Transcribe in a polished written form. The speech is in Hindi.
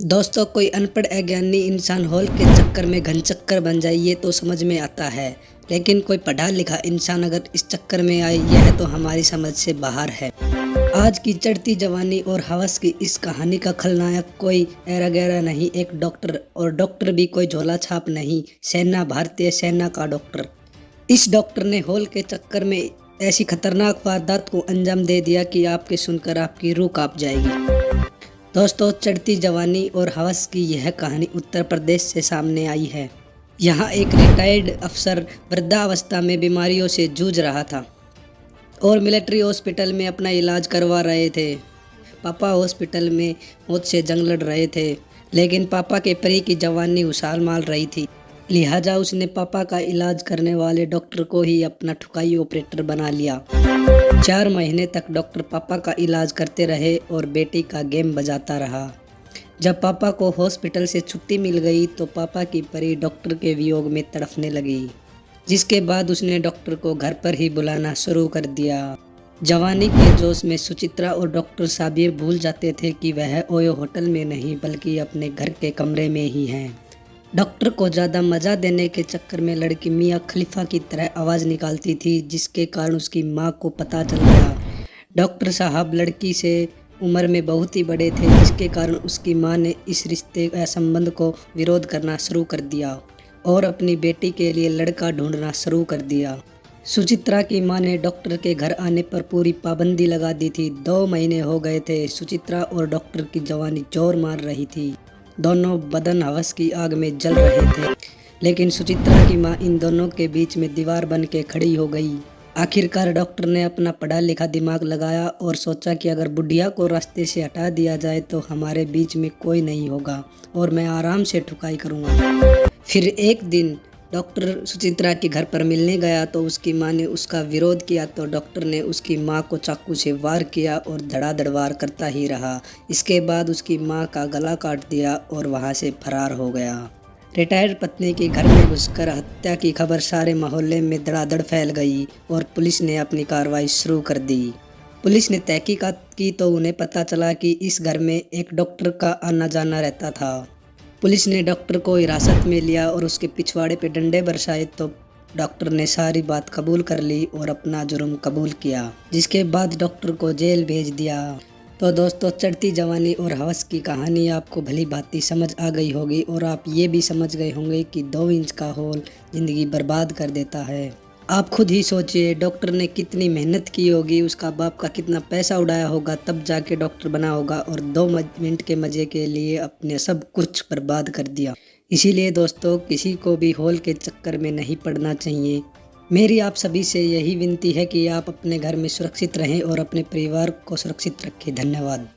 दोस्तों, कोई अनपढ़ अज्ञानी इंसान हॉल के चक्कर में घनचक्कर बन जाए ये तो समझ में आता है, लेकिन कोई पढ़ा लिखा इंसान अगर इस चक्कर में आए यह तो हमारी समझ से बाहर है। आज की चढ़ती जवानी और हवस की इस कहानी का खलनायक कोई ऐरा गैरा नहीं, एक डॉक्टर, और डॉक्टर भी कोई झोला छाप नहीं, सेना, भारतीय सेना का डॉक्टर। इस डॉक्टर ने हॉल के चक्कर में ऐसी खतरनाक वारदात को अंजाम दे दिया कि आपके सुनकर आपकी रूह कांप जाएगी। दोस्तों, चढ़ती जवानी और हवस की यह कहानी उत्तर प्रदेश से सामने आई है। यहाँ एक रिटायर्ड अफसर वृद्धावस्था में बीमारियों से जूझ रहा था और मिलिट्री हॉस्पिटल में अपना इलाज करवा रहे थे। पापा हॉस्पिटल में मौत से जंग लड़ रहे थे, लेकिन पापा के परी की जवानी उछाल मार रही थी। लिहाजा उसने पापा का इलाज करने वाले डॉक्टर को ही अपना ठुकाई ऑपरेटर बना लिया। 4 महीने तक डॉक्टर पापा का इलाज करते रहे और बेटी का गेम बजाता रहा। जब पापा को हॉस्पिटल से छुट्टी मिल गई तो पापा की परी डॉक्टर के वियोग में तड़फने लगी, जिसके बाद उसने डॉक्टर को घर पर ही बुलाना शुरू कर दिया। जवानी के जोश में सुचित्रा और डॉक्टर साबिर भूल जाते थे कि वह ओयो होटल में नहीं बल्कि अपने घर के कमरे में ही हैं। डॉक्टर को ज़्यादा मज़ा देने के चक्कर में लड़की मियाँ खलीफा की तरह आवाज़ निकालती थी, जिसके कारण उसकी माँ को पता चल गया। डॉक्टर साहब लड़की से उम्र में बहुत ही बड़े थे, जिसके कारण उसकी माँ ने इस रिश्ते या संबंध को विरोध करना शुरू कर दिया और अपनी बेटी के लिए लड़का ढूंढना शुरू कर दिया। सुचित्रा की माँ ने डॉक्टर के घर आने पर पूरी पाबंदी लगा दी थी। 2 महीने हो गए थे। सुचित्रा और डॉक्टर की जवानी जोर मार रही थी। दोनों बदन हवस की आग में जल रहे थे, लेकिन सुचित्रा की माँ इन दोनों के बीच में दीवार बन के खड़ी हो गई। आखिरकार डॉक्टर ने अपना पढ़ा लिखा दिमाग लगाया और सोचा कि अगर बुढ़िया को रास्ते से हटा दिया जाए तो हमारे बीच में कोई नहीं होगा और मैं आराम से ठुकाई करूँगा। फिर एक दिन डॉक्टर सुचित्रा के घर पर मिलने गया तो उसकी माँ ने उसका विरोध किया, तो डॉक्टर ने उसकी माँ को चाकू से वार किया और धड़ाधड़ वार करता ही रहा। इसके बाद उसकी माँ का गला काट दिया और वहाँ से फरार हो गया। रिटायर्ड पत्नी के घर में घुसकर हत्या की खबर सारे मोहल्ले में धड़ाधड़ फैल गई और पुलिस ने अपनी कार्रवाई शुरू कर दी। पुलिस ने तहकीकात की तो उन्हें पता चला कि इस घर में एक डॉक्टर का आना जाना रहता था। पुलिस ने डॉक्टर को हिरासत में लिया और उसके पिछवाड़े पे डंडे बरसाए, तो डॉक्टर ने सारी बात कबूल कर ली और अपना जुर्म कबूल किया, जिसके बाद डॉक्टर को जेल भेज दिया। तो दोस्तों, चढ़ती जवानी और हवस की कहानी आपको भली भांति समझ आ गई होगी और आप ये भी समझ गए होंगे कि 2 इंच का होल ज़िंदगी बर्बाद कर देता है। आप खुद ही सोचिए, डॉक्टर ने कितनी मेहनत की होगी, उसका बाप का कितना पैसा उड़ाया होगा, तब जाके डॉक्टर बना होगा और 2 मिनट के मज़े के लिए अपने सब कुछ बर्बाद कर दिया। इसीलिए दोस्तों, किसी को भी हॉल के चक्कर में नहीं पड़ना चाहिए। मेरी आप सभी से यही विनती है कि आप अपने घर में सुरक्षित रहें और अपने परिवार को सुरक्षित रखें। धन्यवाद।